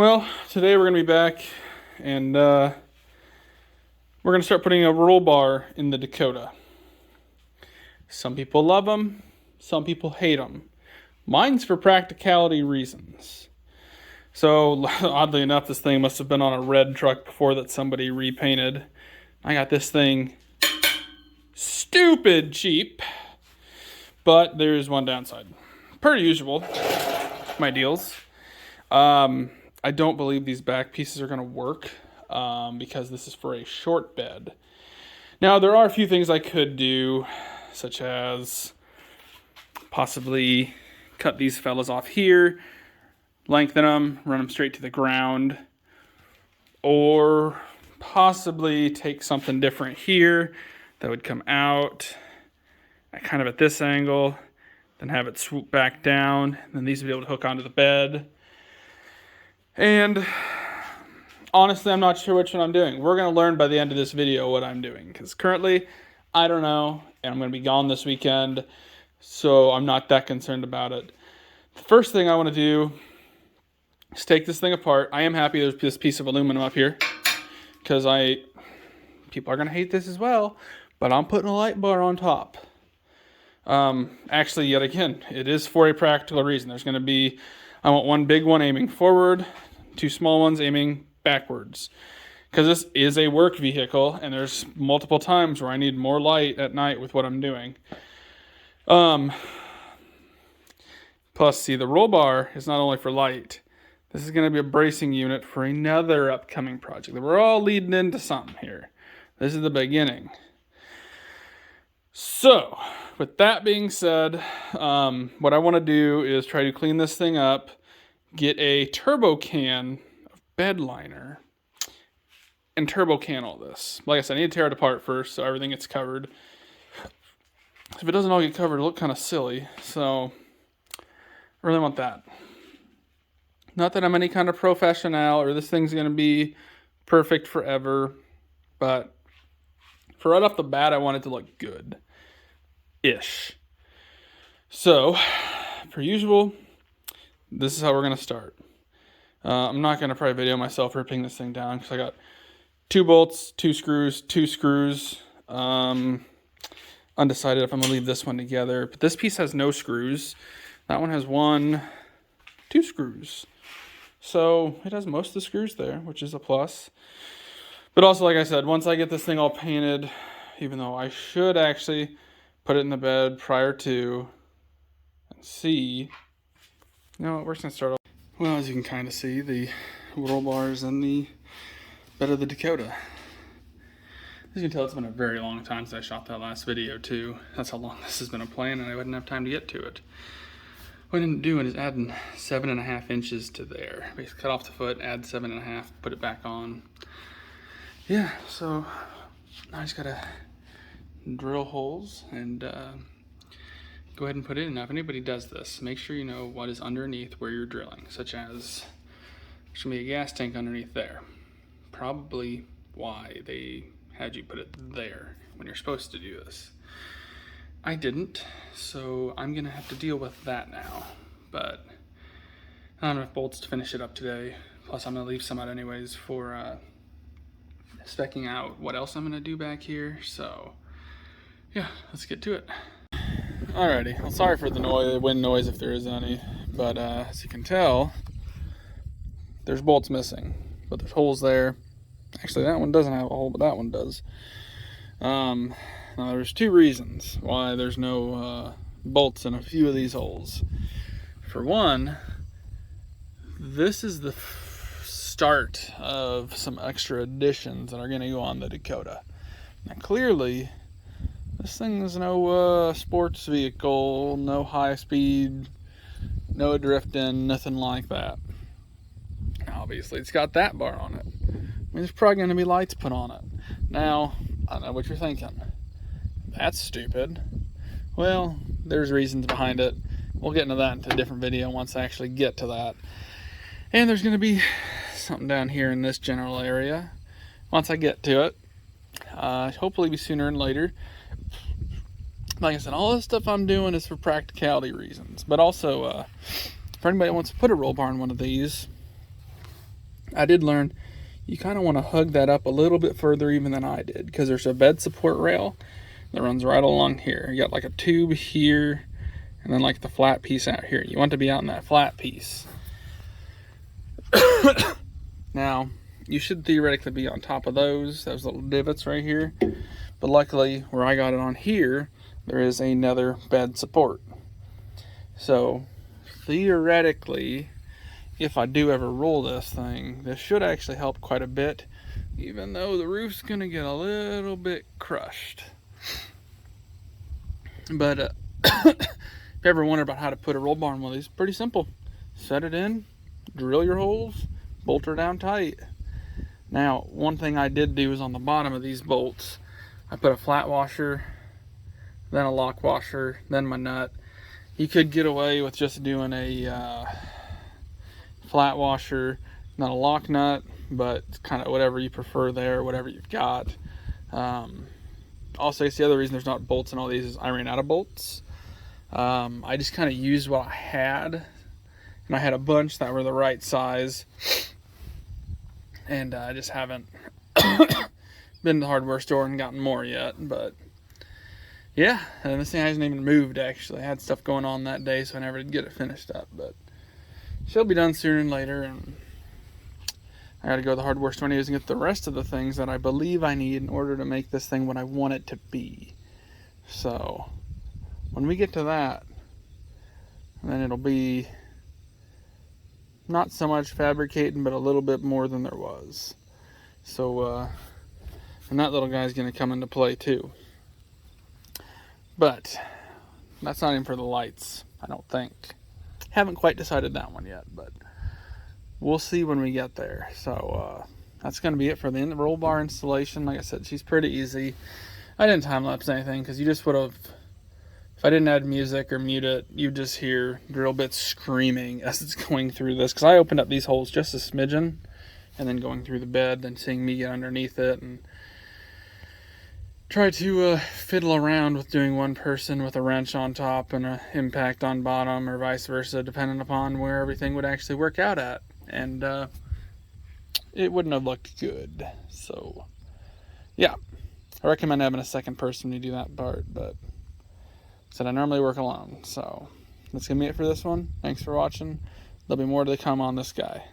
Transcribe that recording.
Well, today we're going to be back and we're going to start putting a roll bar in the Dakota. Some people love them, some people hate them. Mine's for practicality reasons. So, oddly enough, this thing must have been on a red truck before that somebody repainted. I got this thing stupid cheap, but there is one downside. Per usual, my deals. I don't believe these back pieces are going to work because this is for a short bed. Now, there are a few things I could do, such as possibly cut these fellas off here, lengthen them, run them straight to the ground, or possibly take something different here that would come out kind of at this angle, then have it swoop back down, and then these would be able to hook onto the bed. And honestly, I'm not sure which one I'm doing. We're going to learn by the end of this video what I'm doing, because currently, I don't know, and I'm going to be gone this weekend, so I'm not that concerned about it. The first thing I want to do is take this thing apart. I am happy there's this piece of aluminum up here, because people are going to hate this as well, but I'm putting a light bar on top. Actually, yet again, it is for a practical reason. There's going to be, I want one big one aiming forward, two small ones aiming backwards, because this is a work vehicle, and there's multiple times where I need more light at night with what I'm doing. Plus, see, the roll bar is not only for light. This is going to be a bracing unit for another upcoming project. We're all leading into something here. This is the beginning. So, with that being said, what I want to do is try to clean this thing up, get a turbo can of bed liner, and turbo can all this. Like I said, I need to tear it apart first so everything gets covered. If it doesn't all get covered, it'll look kind of silly. So, I really want that. Not that I'm any kind of professional or this thing's going to be perfect forever, but for right off the bat, I want it to look good-ish. So, per usual, this is how we're going to start. I'm not going to probably video myself ripping this thing down because I got 2 bolts, 2 screws. Undecided if I'm going to leave this one together. But this piece has no screws. That one has 2 screws. So it has most of the screws there, which is a plus. But also, like I said, once I get this thing all painted, even though I should actually put it in the bed prior to and see. No, we're just going to start off. Well, as you can kind of see, the roll bars in the bed of the Dakota. As you can tell, it's been a very long time since I shot that last video, too. That's how long this has been a plan, and I wouldn't have time to get to it. What I didn't do is adding 7.5 inches to there. Basically cut off the foot, add 7.5, put it back on. Yeah, so now I just gotta drill holes and go ahead and put it in. Now, if anybody does this, make sure you know what is underneath where you're drilling, such as there's gonna be a gas tank underneath there. Probably why they had you put it there when you're supposed to do this. I didn't, so I'm gonna have to deal with that now, but I don't have enough bolts to finish it up today. Plus I'm gonna leave some out anyways for specking out what else I'm gonna do back here. So yeah, let's get to it. Alrighty, well, sorry for the wind noise if there is any, but as you can tell, there's bolts missing, but there's holes there. Actually, that one doesn't have a hole, but that one does. Now, there's 2 reasons why there's no bolts in a few of these holes. For one, this is the start of some extra additions that are going to go on the Dakota. Now, clearly, this thing is no sports vehicle, no high speed, no drifting, nothing like that. Now, obviously, it's got that bar on it. I mean, there's probably going to be lights put on it. Now, I don't know what you're thinking. That's stupid. Well, there's reasons behind it. We'll get into that in a different video once I actually get to that. And there's going to be something down here in this general area once I get to it. Hopefully be sooner than later. Like I said, all this stuff I'm doing is for practicality reasons. But also, for anybody that wants to put a roll bar on one of these, I did learn you kind of want to hug that up a little bit further even than I did, because there's a bed support rail that runs right along here. You got like a tube here, and then like the flat piece out here. You want to be out in that flat piece. Now, you should theoretically be on top of those little divots right here. But luckily, where I got it on here, there is another bed support. So, theoretically, if I do ever roll this thing, this should actually help quite a bit, even though the roof's going to get a little bit crushed. But if you ever wonder about how to put a roll bar on one of these, pretty simple. Set it in, drill your holes, bolt her down tight. Now, one thing I did do is on the bottom of these bolts, I put a flat washer, then a lock washer, then my nut. You could get away with just doing a flat washer, not a lock nut, but kind of whatever you prefer there, whatever you've got. Also, it's the other reason there's not bolts in all these is I ran out of bolts. I just kind of used what I had, and I had a bunch that were the right size, and I just haven't been to the hardware store and gotten more yet. But yeah, and this thing hasn't even moved actually. I had stuff going on that day, so I never did get it finished up, but she'll be done sooner than later. And I gotta go to the hardware store and get the rest of the things that I believe I need in order to make this thing what I want it to be. So when we get to that, then it'll be not so much fabricating, but a little bit more than there was. So and that little guy's gonna come into play too. But that's not even for the lights, I don't think. Haven't quite decided that one yet, but we'll see when we get there. So that's going to be it for the roll bar installation. Like I said, she's pretty easy. I didn't time lapse anything because you just would have, if I didn't add music or mute it, you just hear drill bits screaming as it's going through this. Because I opened up these holes just a smidgen, and then going through the bed, then seeing me get underneath it and try to fiddle around with doing one person with a wrench on top and an impact on bottom, or vice versa, depending upon where everything would actually work out at. And it wouldn't have looked good. So yeah, I recommend having a second person to do that part, but said I normally work alone. So that's gonna be it for this one. Thanks for watching. There'll be more to come on this guy.